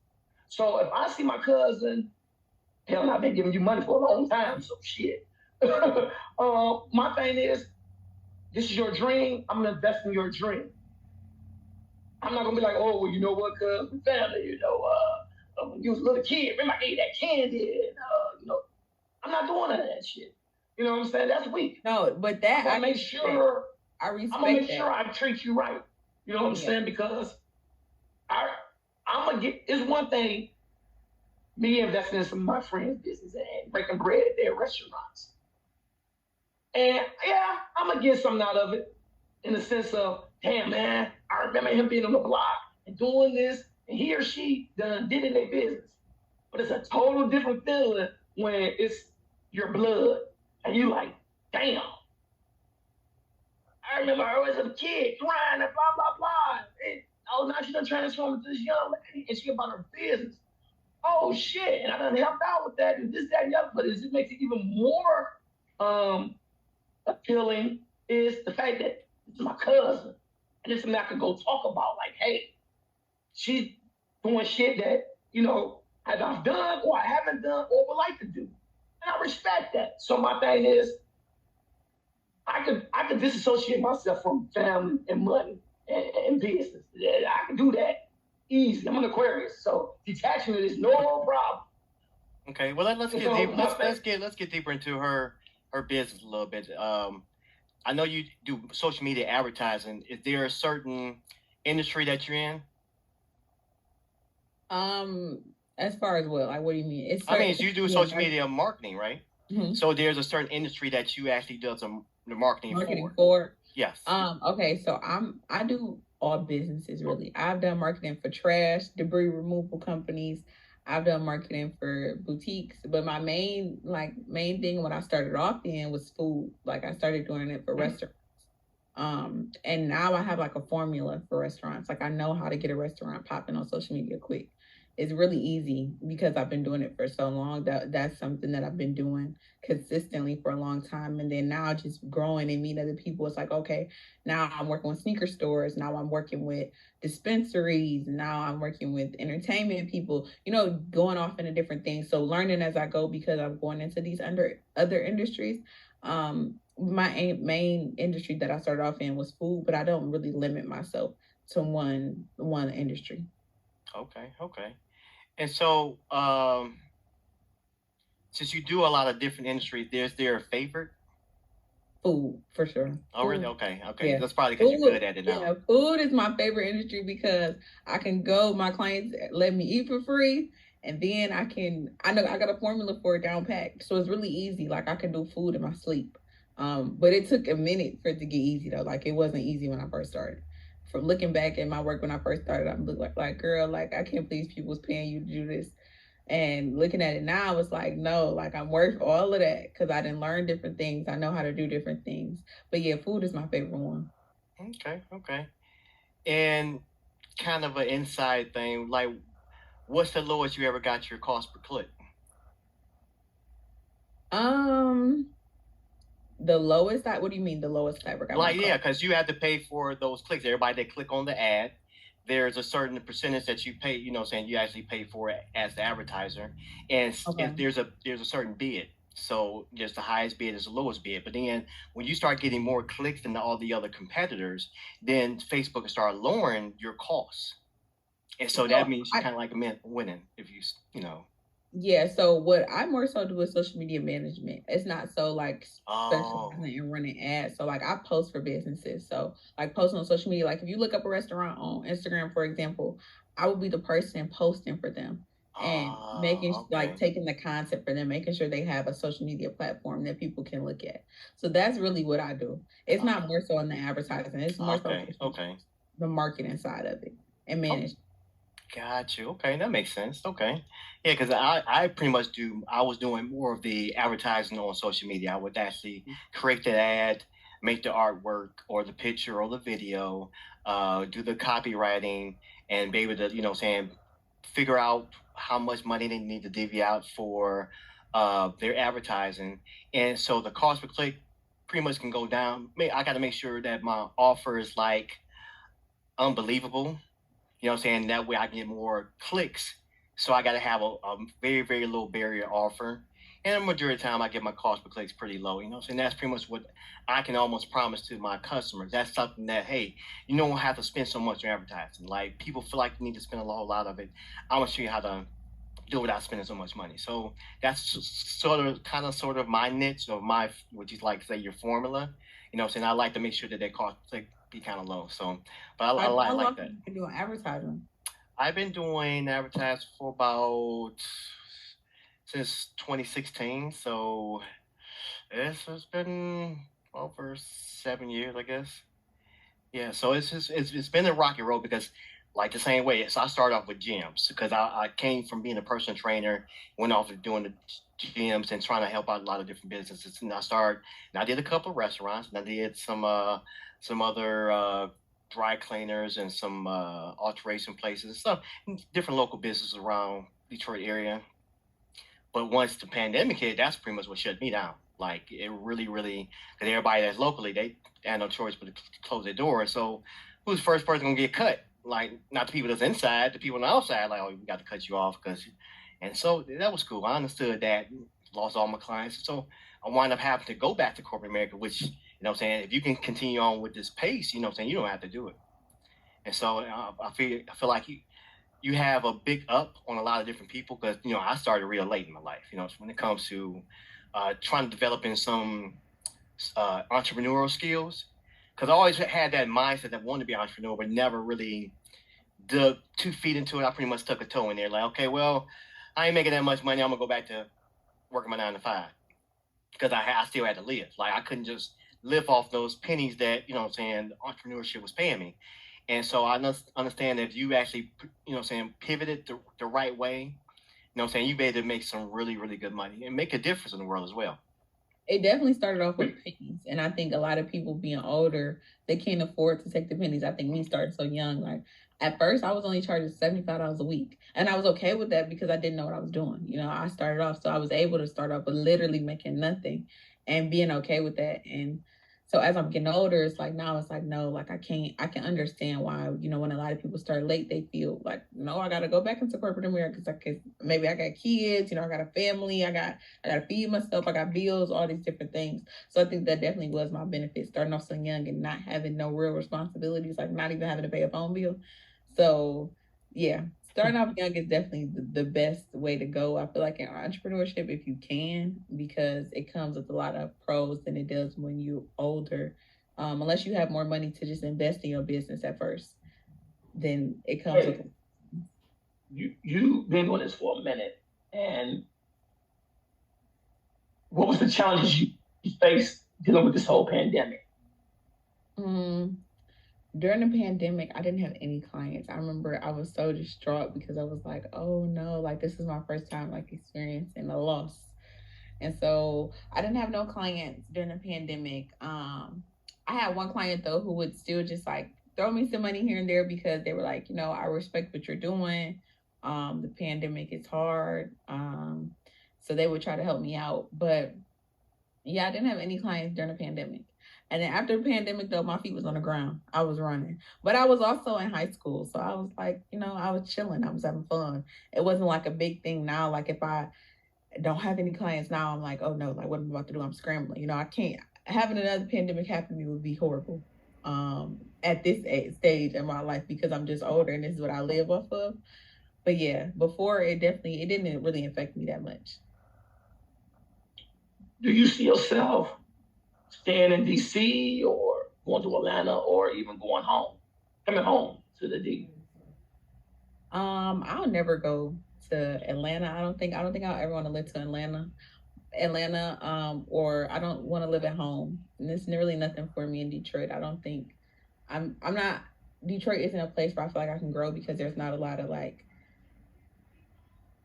So if I see my cousin, hell, I've been giving you money for a long time, so shit. My thing is, this is your dream, I'm gonna invest in your dream. I'm not gonna be like, oh, well, you know what, cuz family, when you was a little kid, remember I gave you that candy, and I'm not doing none of that shit. You know what I'm saying? That's weak. No, but that I'm gonna make sure I I'm respect gonna make that. sure I treat you right. You know what I'm Yeah. saying? Because I'm gonna get. It's one thing me investing in some of my friends' business and breaking bread at their restaurants, and yeah, I'm gonna get something out of it in the sense of, damn man, I remember him being on the block and doing this, and he or she done did in their business. But it's a total different feeling when it's your blood and you like, damn. I remember I was a kid crying and blah blah blah. And, now she done transformed into this young lady and she about her business. Oh shit! And I done helped out with that and this, that, and the other. But it just makes it even more appealing is the fact that it's my cousin. And it's something I could go talk about. Like, hey, she's doing shit that, I've done or I haven't done or would like to do. And I respect that. So my thing is, I could disassociate myself from family and money and business. I can do that easy. I'm an Aquarius, so detachment is no problem. Okay, well let's get deeper. Let's get deeper into her business a little bit. I know you do social media advertising. Is there a certain industry that you're in? As far as what? Like, what do you mean? You do social media marketing, right? Mm-hmm. So there's a certain industry that you actually do some marketing for. Yes. Okay, so I do all businesses really. I've done marketing for trash, debris removal companies. I've done marketing for boutiques, but my main thing when I started off in was food. Like I started doing it for restaurants. And now I have like a formula for restaurants. Like I know how to get a restaurant popping on social media quick. It's really easy because I've been doing it for so long. That's something that I've been doing consistently for a long time. And then now just growing and meeting other people, it's like, okay, now I'm working with sneaker stores. Now I'm working with dispensaries. Now I'm working with entertainment people, going off into different things. So learning as I go because I'm going into these other industries. My main industry that I started off in was food, but I don't really limit myself to one industry. Okay. And so, since you do a lot of different industries, is there a favorite? Food, for sure. Oh, really? Okay. Yeah. That's probably because you're good at it now. Yeah, food is my favorite industry because I can go, my clients let me eat for free, and then I know I got a formula for it down packed. So it's really easy. Like I can do food in my sleep. But it took a minute for it to get easy though. Like it wasn't easy when I first started. From looking back at my work when I first started, I'm like, girl, like I can't believe people's paying you to do this. And looking at it now, it's like, no, like I'm worth all of that because I didn't learn different things. I know how to do different things. But yeah, food is my favorite one. Okay. And kind of an inside thing, like what's the lowest you ever got your cost per click? The lowest, what do you mean the lowest I ever got? Like, yeah, because you had to pay for those clicks. Everybody that click on the ad, there's a certain percentage that you pay, saying you actually pay for it as the advertiser. And there's a certain bid. So just the highest bid is the lowest bid. But then when you start getting more clicks than all the other competitors, then Facebook will start lowering your costs. And so that means you kind of like winning if you. Yeah, so what I more so do is social media management. It's not so like specializing and running ads. So like I post for businesses. So like posting on social media, like if you look up a restaurant on Instagram, for example, I will be the person posting for them and taking the content for them, making sure they have a social media platform that people can look at. So that's really what I do. It's not more so in the advertising. It's more so the marketing side of it and management. Got you. Okay, that makes sense. Okay. Yeah, because I pretty much I was doing more of the advertising on social media. I would actually create the ad, make the artwork or the picture or the video, do the copywriting, and be able to, figure out how much money they need to divvy out for their advertising. And so the cost per click pretty much can go down. I got to make sure that my offer is like unbelievable. That way I can get more clicks. So I got to have a very, very low barrier offer. And the majority of the time, I get my cost per clicks pretty low. You know, so that's pretty much what I can almost promise to my customers. That's something that, hey, you don't have to spend so much on advertising. Like people feel like you need to spend a whole lot of it. I'm gonna show you how to do it without spending so much money. So that's sort of my niche or my, what you like to say, your formula. You know, what I'm saying I like to make sure that their cost per click be kind of low. So, but I How long like have that. you been doing advertising? I've been doing advertising for about since 2016. So it's been over 7 years, I guess. Yeah, so it's been a rocky road because like the same way. So I started off with gyms because I came from being a personal trainer, went off to doing the gyms and trying to help out a lot of different businesses. And I did a couple of restaurants, and I did some other dry cleaners and some alteration places and stuff, different local businesses around Detroit area. But once the pandemic hit, that's pretty much what shut me down. Like it really, really, because everybody that's locally, they had no choice but to close their doors. So who's the first person gonna get cut? Like not the people that's inside, the people on the outside. Like, oh, we got to cut you off because, and so that was cool. I understood that, lost all my clients, so I wound up having to go back to corporate America, which what I'm saying, if you can continue on with this pace, what I'm saying, you don't have to do it. And so I feel like you have a big up on a lot of different people because I started real late in my life. When it comes to trying to develop in some entrepreneurial skills, because I always had that mindset that wanted to be an entrepreneur, but never really dug 2 feet into it. I pretty much stuck a toe in there, like, okay, well, I ain't making that much money. I'm gonna go back to working my 9 to 5 because I still had to live. Like I couldn't just live off those pennies that what I'm saying entrepreneurship was paying me. And so I understand that if you actually, pivoted the right way, what I'm saying, you be able to make some really, really good money and make a difference in the world as well. It definitely started off with pennies. And I think a lot of people being older, they can't afford to take the pennies. I think me starting so young, like at first I was only charging $75 a week. And I was okay with that because I didn't know what I was doing. I started off, so I was able to start off with literally making nothing and being okay with that. And so as I'm getting older, it's like now it's like, no, like I can understand why, when a lot of people start late, they feel like, no, I got to go back into corporate America because maybe I got kids, I got a family, I got to feed myself, I got bills, all these different things. So I think that definitely was my benefit, starting off so young and not having no real responsibilities, like not even having to pay a phone bill. So yeah, starting off young is definitely the best way to go. I feel like in entrepreneurship, if you can, because it comes with a lot of pros than it does when you're older. Unless you have more money to just invest in your business at first, then it comes with. You've been doing this for a minute, and what was the challenges you faced dealing with this whole pandemic? During the pandemic, I didn't have any clients. I remember I was so distraught because I was like, oh no, like this is my first time like experiencing a loss. And so I didn't have no clients during the pandemic. I had one client though who would still just like throw me some money here and there because they were like, I respect what you're doing. The pandemic is hard. So they would try to help me out. But yeah, I didn't have any clients during the pandemic. And then after the pandemic, though, my feet was on the ground. I was running. But I was also in high school. So I was like, I was chilling. I was having fun. It wasn't like a big thing now. Like if I don't have any clients now, I'm like, oh no, like what am I about to do? I'm scrambling. I can't. Having another pandemic happen to me would be horrible at this stage in my life because I'm just older and this is what I live off of. But yeah, before it didn't really affect me that much. Do you see yourself staying in DC or going to Atlanta or even coming home to the D? I'll never go to Atlanta. I don't think I'll ever want to live to Atlanta, or I don't want to live at home. And there's really nothing for me in Detroit. I don't think I'm not, Detroit isn't a place where I feel like I can grow because there's not a lot of like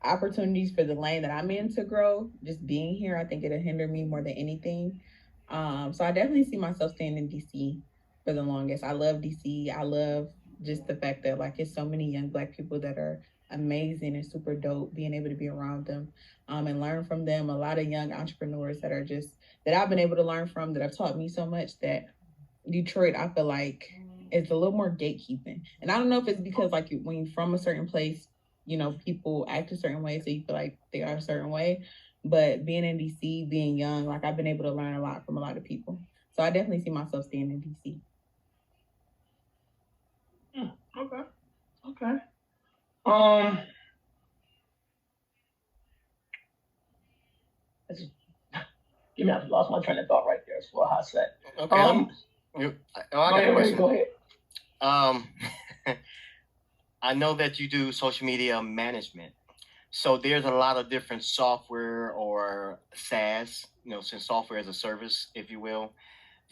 opportunities for the lane that I'm in to grow. Just being here, I think it'll hinder me more than anything. So I definitely see myself staying in DC for the longest. I love DC. I love just the fact that like it's so many young Black people that are amazing and super dope, being able to be around them and learn from them. A lot of young entrepreneurs that I've been able to learn from, that have taught me so much, that Detroit, I feel like, is a little more gatekeeping. And I don't know if it's because like when you're from a certain place, people act a certain way, so you feel like they are a certain way. But being in DC, being young, like I've been able to learn a lot from a lot of people. So I definitely see myself staying in DC. Okay. Okay. Um, let's just- give me, I lost my train of thought right there for a hot sec. Okay. I got a question. Go ahead. I know that you do social media management. So there's a lot of different software or SaaS, since software as a service, if you will,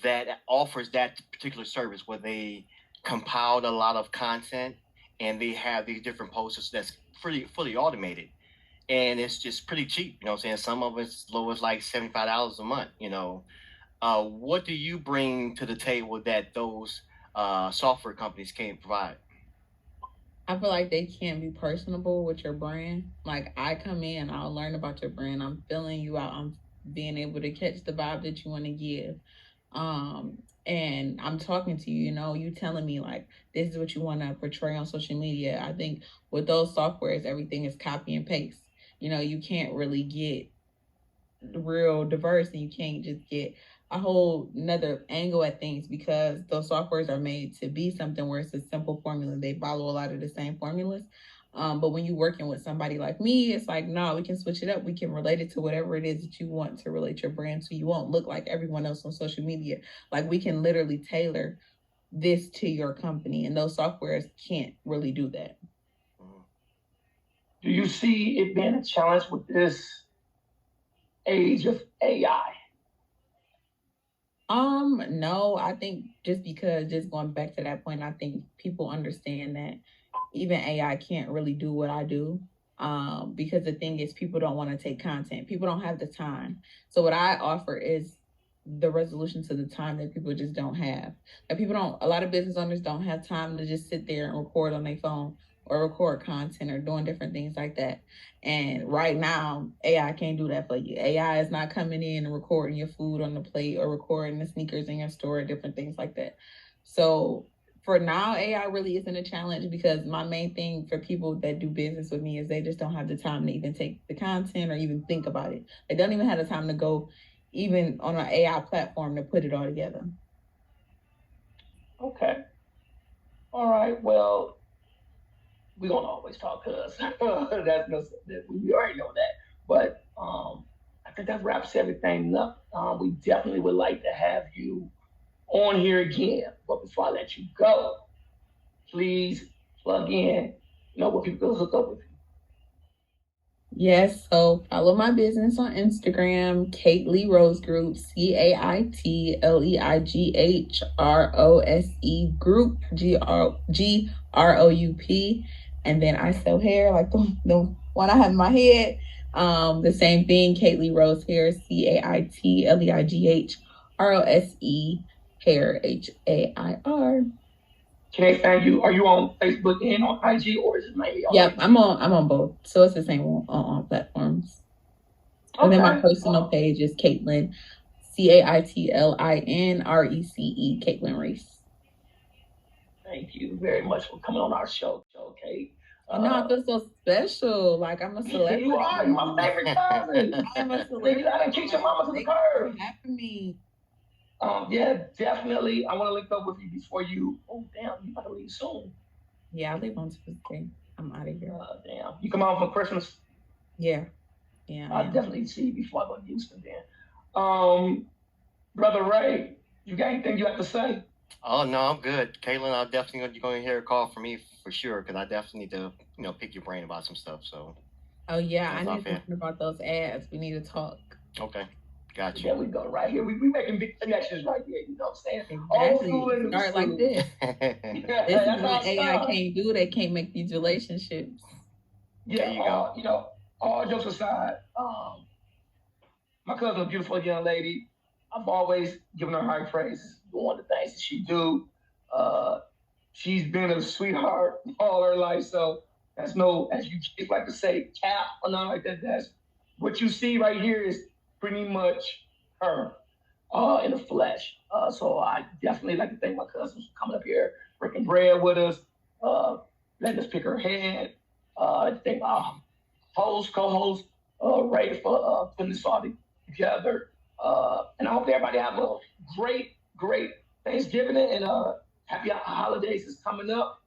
that offers that particular service where they compiled a lot of content and they have these different posters that's pretty fully automated. And it's just pretty cheap, what I'm saying? Some of it's as low as like $75 a month, What do you bring to the table that those software companies can't provide? I feel like they can't be personable with your brand. Like I come in, I'll learn about your brand. I'm filling you out. I'm being able to catch the vibe that you want to give. And I'm talking to you, you telling me like this is what you want to portray on social media. I think with those softwares, everything is copy and paste. You can't really get real diverse, and you can't just get a whole another angle at things because those softwares are made to be something where it's a simple formula. They follow a lot of the same formulas. But when you're working with somebody like me, it's like, no, we can switch it up. We can relate it to whatever it is that you want to relate your brand to. You won't look like everyone else on social media. Like we can literally tailor this to your company, and those softwares can't really do that. Do you see it being a challenge with this age of AI? No, I think just going back to that point, I think people understand that even AI can't really do what I do. Because the thing is, people don't want to take content. People don't have the time. So what I offer is the resolution to the time that people just don't have. Like a lot of business owners don't have time to just sit there and record on their phone or record content or doing different things like that. And right now, AI can't do that for you. AI is not coming in and recording your food on the plate or recording the sneakers in your store, different things like that. So for now, AI really isn't a challenge because my main thing for people that do business with me is they just don't have the time to even take the content or even think about it. They don't even have the time to go even on an AI platform to put it all together. Okay. All right. Well, we don't always talk to us. We already know that. But I think that wraps everything up. We definitely would like to have you on here again. But before I let you go, please plug in, where people can hook up with you. Yes, so follow my business on Instagram, Kate Lee Rose Group, CaitLeighrose Group, GROUP. And then I sell hair, like the one I have in my head. The same thing, Kate Lee Rose Hair, CaitLeigrose Hair, HAIR. Can they find you? Are you on Facebook and on IG, or is it mainly on? Yep, I'm on both, so it's the same on platforms. Okay. And then my personal page is Caitlin, CaitlinRece, Caitlin Reese. Thank you very much for coming on our show, Kate. I feel so special. Like I'm a celebrity. You are. You're my favorite cousin. I am a celebrity. I didn't kick your mama to the curb. Happy me. Yeah, definitely. I want to link up with you before you. Oh, damn, you got to leave soon. Yeah, I leave on Tuesday. I'm out of here. Damn. You come out for Christmas? Yeah. I'll definitely see you before I go to Houston then. Brother Ray, you got anything you have to say? Oh, no, I'm good. Caitlin, I'll definitely you're going to hear a call from me for sure because I definitely need to, pick your brain about some stuff. So. Oh, yeah, I need to talk about those ads. We need to talk. Okay. Gotcha. There we go, right here. We making big connections right here. You know what I'm saying? Exactly. Start like this. This is what AI can't do. They can't make these relationships. Yeah, you go. All jokes aside, my cousin, a beautiful young lady. I've always given her high praise. One of the things that she do. She's been a sweetheart all her life. So that's as you like to say, cap or nothing like that. That's what you see right here is pretty much her in the flesh. So I definitely like to thank my cousins for coming up here, breaking bread with us, letting us pick her head. I thank our host, co-host, Ray, for putting this all together. And I hope everybody have a great, great Thanksgiving and happy holidays is coming up.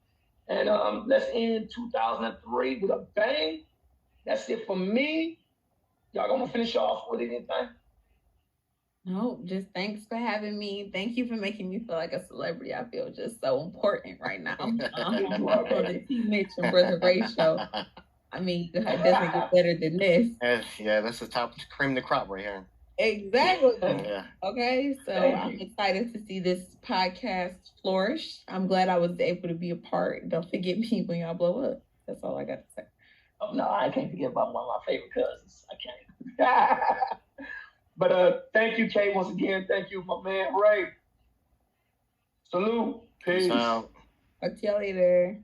And let's end 2003 with a bang. That's it for me. Y'all gonna finish off with anything? No, just thanks for having me. Thank you for making me feel like a celebrity. I feel just so important right now. On the T. Mitch and Brother Ray show. I mean, it doesn't get better than this. Yeah, that's the top cream of the crop right here. Exactly. Yeah. Okay, so I'm excited to see this podcast flourish. I'm glad I was able to be a part. Don't forget me when y'all blow up. That's all I got to say. Oh, no, I can't forget about one of my favorite cousins. I can't. But thank you, Kay, once again. Thank you, my man Ray. Salute. Peace. So, Talk to y'all later.